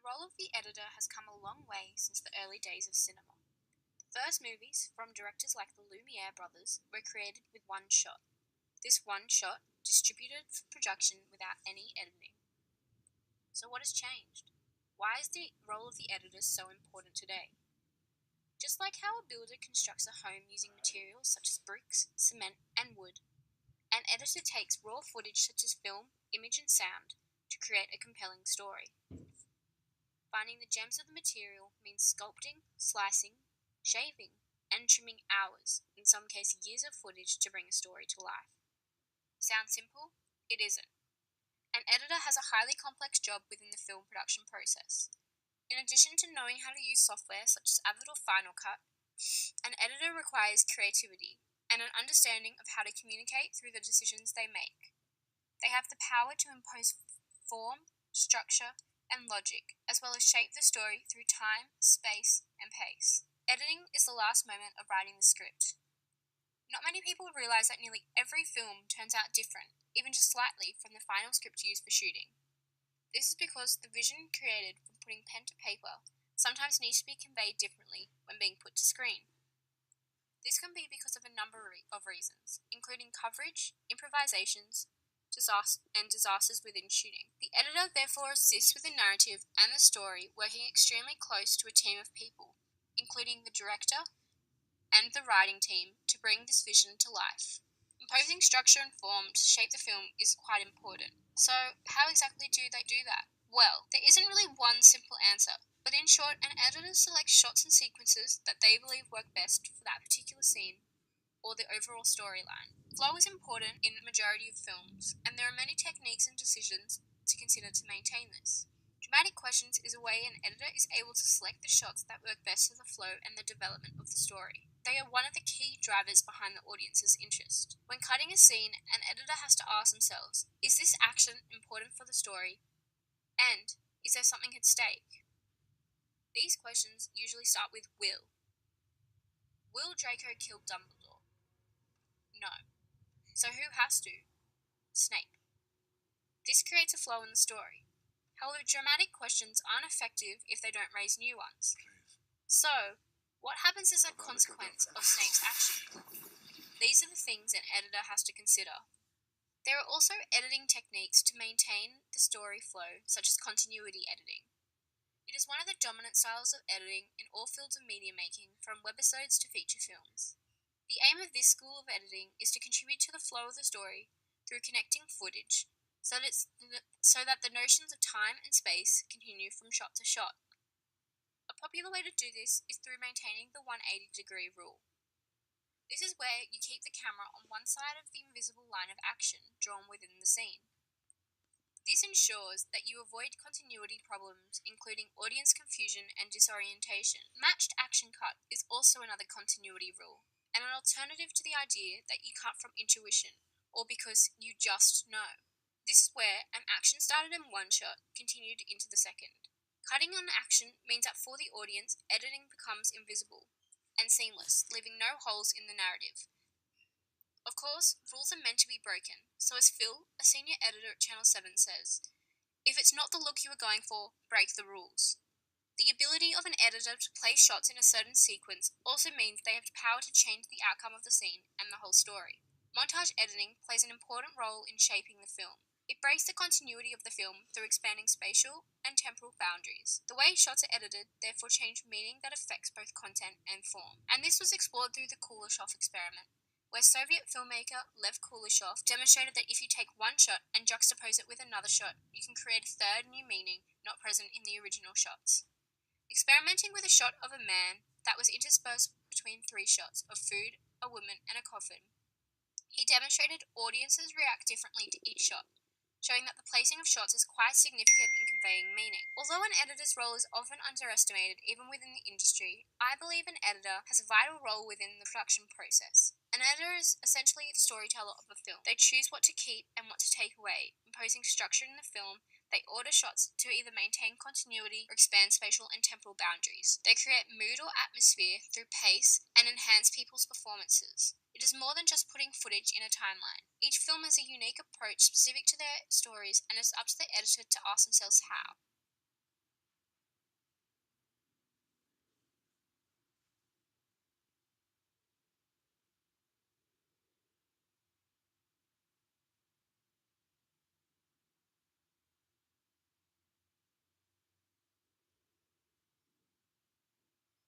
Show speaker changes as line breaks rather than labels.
role of the editor has come a long way since the early days of cinema. The first movies, from directors like the Lumiere brothers, were created with one shot. This one shot distributed for production without any editing. So what has changed? Why is the role of the editor so important today? Just like how a builder constructs a home using materials such as bricks, cement, and wood, an editor takes raw footage such as film, image, and sound to create a compelling story. Finding the gems of the material means sculpting, slicing, shaving, and trimming hours, in some cases years of footage to bring a story to life. Sounds simple? It isn't. An editor has a highly complex job within the film production process. In addition to knowing how to use software such as Avid or Final Cut, an editor requires creativity and an understanding of how to communicate through the decisions they make. They have the power to impose form, structure, and logic, as well as shape the story through time, space, and pace. Editing is the last moment of writing the script. Not many people realize that nearly every film turns out different, even just slightly, from the final script used for shooting. This is because the vision created from putting pen to paper sometimes needs to be conveyed differently when being put to screen. This can be because of a number of reasons, including coverage, improvisations, and disasters within shooting. The editor therefore assists with the narrative and the story, working extremely close to a team of people, including the director and the writing team, to bring this vision to life. Imposing structure and form to shape the film is quite important. So, how exactly do they do that? Well, there isn't really one simple answer, but in short, an editor selects shots and sequences that they believe work best for that particular scene or the overall storyline. Flow is important in the majority of films, and there are many techniques and decisions to consider to maintain this. Dramatic questions is a way an editor is able to select the shots that work best for the flow and the development of the story. They are one of the key drivers behind the audience's interest. When cutting a scene, an editor has to ask themselves, is this action important for the story? And is there something at stake? These questions usually start with will. Will Draco kill Dumbledore? No. So who has to? Snape. This creates a flow in the story. However, dramatic questions aren't effective if they don't raise new ones. So, what happens as a consequence of Snape's action? These are the things an editor has to consider. There are also editing techniques to maintain the story flow, such as continuity editing. It is one of the dominant styles of editing in all fields of media making, from webisodes to feature films. The aim of this school of editing is to contribute to the flow of the story through connecting footage, so that the notions of time and space continue from shot to shot. A popular way to do this is through maintaining the 180-degree rule. This is where you keep the camera on one side of the invisible line of action drawn within the scene. This ensures that you avoid continuity problems, including audience confusion and disorientation. Matched action cut is also another continuity rule, and an alternative to the idea that you cut from intuition, or because you just know. This is where an action started in one shot continued into the second. Cutting on action means that for the audience, editing becomes invisible and seamless, leaving no holes in the narrative. Of course, rules are meant to be broken, so as Phil, a senior editor at Channel 7, says, if it's not the look you were going for, break the rules. The ability of an editor to place shots in a certain sequence also means they have the power to change the outcome of the scene and the whole story. Montage editing plays an important role in shaping the film. It breaks the continuity of the film through expanding spatial and temporal boundaries. The way shots are edited therefore change meaning that affects both content and form. And this was explored through the Kuleshov experiment, where Soviet filmmaker Lev Kuleshov demonstrated that if you take one shot and juxtapose it with another shot, you can create a third new meaning not present in the original shots. Experimenting with a shot of a man that was interspersed between 3 shots of food, a woman, and a coffin, he demonstrated audiences react differently to each shot, showing that the placing of shots is quite significant in conveying meaning. Although an editor's role is often underestimated even within the industry, I believe an editor has a vital role within the production process. An editor is essentially the storyteller of a film. They choose what to keep and what to take away, imposing structure in the film. They order shots to either maintain continuity or expand spatial and temporal boundaries. They create mood or atmosphere through pace and enhance people's performances. It is more than just putting footage in a timeline. Each film has a unique approach specific to their stories, and it's up to the editor to ask themselves how.